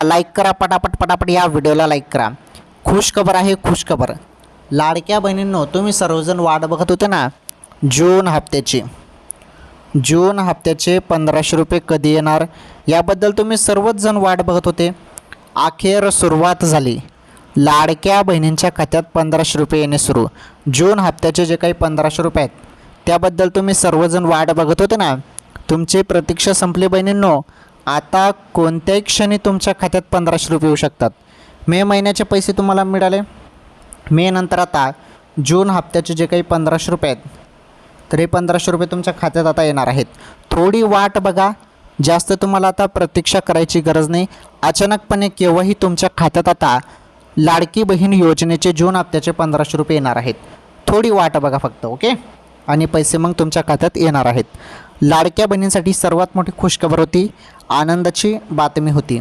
Like करा, पटापट पटापट या व्हिडिओला लाईक करा। खुश खबर आहे, खुश खबर। लाडक्या बहिणींनो, तुम्ही सर्वजण वाट बघत होते ना जून हप्त्याची। जून हप्त्याचे 1500 रुपये कधी येणार याबद्दल तुम्ही सर्वच जण वाट बघत होते। अखेर सुरुवात झाली। लाडक्या बहिणींच्या खात्यात 1500 रुपये येणे सुरू। जून हप्त्याचे जे काही 1500 रुपये आहेत त्याबद्दल तुम्ही सर्वजण वाट बघत होते ना, तुमची प्रतीक्षा संपली बहिणींनो। आता कोणत्याही क्षणी तुमच्या खात्यात 1500 रुपये येऊ शकतात। मे महिन्याचे पैसे तुम्हाला मिळाले, मे नंतर आता जून हप्त्याचे जे काही 1500 रुपये आहेत तर हे 1500 रुपये तुमच्या खात्यात आता येणार आहेत। थोडी वाट बघा, जास्त तुम्हाला आता प्रतीक्षा करायची गरज नाही। अचानकपणे केव्हाही तुमच्या खात्यात आता लाडकी बहीण योजनेचे जून हप्त्याचे 1500 रुपये येणार आहेत। थोडी वाट बघा फक्त, ओके। आणि पैसे मग तुमच्या खात्यात येणार आहेत। लाडक्या बहिणींसाठी सर्वात मोठी खुशखबर होती, आनंदाची बातमी होती।